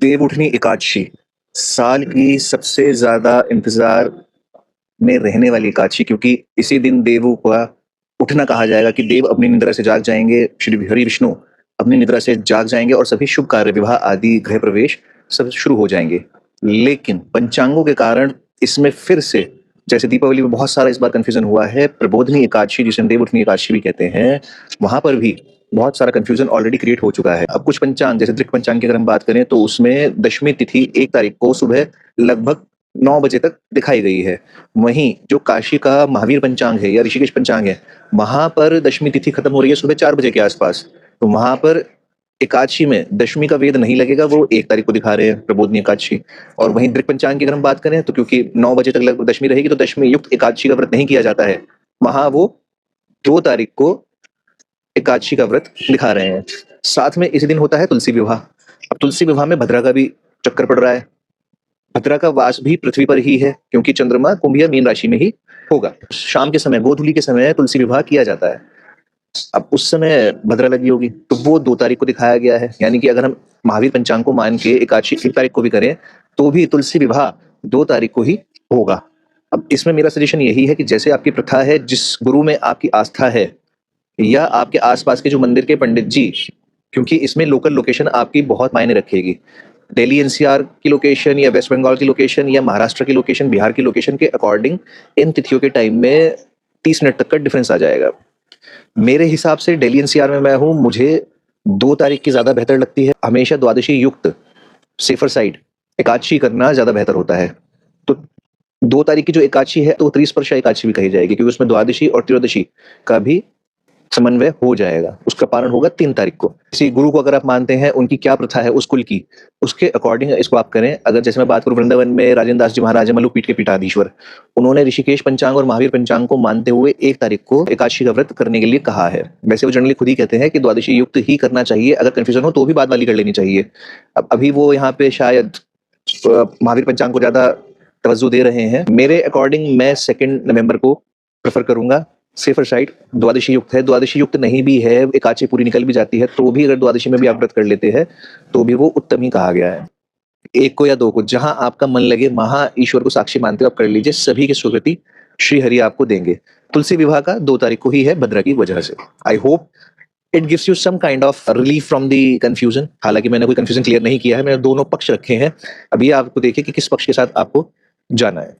देवउठनी एकादशी साल की सबसे ज्यादा इंतजार में रहने वाली एकादशी, क्योंकि इसी दिन देवों का उठना कहा जाएगा कि देव अपनी निद्रा से जाग जाएंगे, श्री हरि विष्णु अपनी निद्रा से जाग जाएंगे और सभी शुभ कार्य, विवाह आदि, गृह प्रवेश सब शुरू हो जाएंगे। लेकिन पंचांगों के कारण इसमें फिर से, जैसे दीपावली में बहुत सारा इस बार कंफ्यूजन हुआ है, प्रबोधनी एकादशी जिसे हम देवउठनी एकादशी भी कहते हैं, वहां पर भी बहुत सारा कंफ्यूजन ऑलरेडी क्रिएट हो चुका है। अब कुछ पंचांग, जैसे दृक पंचांग की अगर हम बात करें तो उसमें दशमी तिथि 1 तारीख को सुबह लगभग 9 बजे तक दिखाई गई है। वहीं जो काशी का महावीर पंचांग है या ऋषिकेश पंचांग है, वहां पर दशमी तिथि खत्म हो रही है सुबह 4 बजे के आसपास। तो वहां पर एकादशी में दशमी का वेद नहीं लगेगा, वो 1 तारीख को दिखा रहे हैं प्रबोधनी एकादशी। और वहीं दृक पंचांग की अगर हम बात करें तो क्योंकि 9 बजे तक लगभग दशमी रहेगी, तो दशमी युक्त एकादशी का व्रत नहीं किया जाता है, वहां वो 2 तारीख को एकादशी का व्रत दिखा रहे हैं। साथ में इसी दिन होता है तुलसी विवाह। अब तुलसी विवाह में भद्रा का भी चक्कर पड़ रहा है। भद्रा का वास भी पृथ्वी पर ही है, क्योंकि चंद्रमा कुंभ या मीन राशि में ही होगा। शाम के समय, गोधूली के समय तुलसी विवाह किया जाता है। अब उस समय भद्रा लगी होगी, तो वो 2 तारीख को दिखाया गया है। यानी कि अगर हम महावीर पंचांग को मान के एकादशी 1 तारीख को भी करें, तो भी तुलसी विवाह 2 तारीख को ही होगा। अब इसमें मेरा सजेशन यही है कि जैसे आपकी प्रथा है, जिस गुरु में आपकी आस्था है, या आपके आसपास के जो मंदिर के पंडित जी, क्योंकि इसमें लोकल लोकेशन आपकी बहुत मायने रखेगी। दिल्ली एनसीआर की लोकेशन या वेस्ट बंगाल की लोकेशन या महाराष्ट्र की लोकेशन, बिहार की लोकेशन के अकॉर्डिंग इन तिथियों के टाइम में 30 मिनट तक का डिफरेंस आ जाएगा। मेरे हिसाब से दिल्ली एनसीआर में मैं हूँ, मुझे 2 तारीख की ज्यादा बेहतर लगती है। हमेशा द्वादशी युक्त सेफर साइड एकादशी करना ज्यादा बेहतर होता है। तो 2 तारीख की जो एकादशी है, तो वो त्रिस्पर्शा एकादशी भी कही जाएगी, क्योंकि उसमें द्वादशी और त्रयोदशी का भी समन्वय हो जाएगा। उसका पारण होगा 3 तारीख को। किसी गुरु को अगर आप मानते हैं, उनकी क्या प्रथा है उस कुल की, उसके अकॉर्डिंग इसको आप करें। अगर जैसे मैं बात करूं, वृंदावन में राजेंद्र दास जी महाराज मल्लुपीठ के पीठाधीश्वर, उन्होंने ऋषिकेश पंचांग और महावीर पंचांग को मानते हुए 1 तारीख को एकादशी का व्रत करने के लिए कहा है। वैसे वो जनरली खुद ही कहते हैं कि द्वादशी युक्त ही करना चाहिए, अगर कंफ्यूजन हो तो भी बाद वाली कर लेनी चाहिए। अब अभी वो यहाँ पे शायद महावीर पंचांग को ज्यादा तवज्जो दे रहे हैं। मेरे अकॉर्डिंग मैं 2 नवंबर को प्रेफर करूंगा। सेफर साइड द्वादशी युक्त है। द्वादशी युक्त नहीं भी है, एकादशी पूरी निकल भी जाती है, तो भी अगर द्वादशी में भी आप व्रत कर लेते हैं, तो भी वो उत्तम ही कहा गया है। 1 को या 2 को, जहां आपका मन लगे, वहां ईश्वर को साक्षी मानते हुए आप कर लीजिए। सभी की स्वीकृति श्री हरि आपको देंगे। तुलसी विवाह का 2 तारीख को ही है, भद्रा की वजह से। I hope it gives you some kind of relief from the confusion. हालांकि मैंने कोई कंफ्यूजन क्लियर नहीं किया है, मैंने दोनों पक्ष रखे हैं। अभी आपको देखिए कि किस पक्ष के साथ आपको जाना है।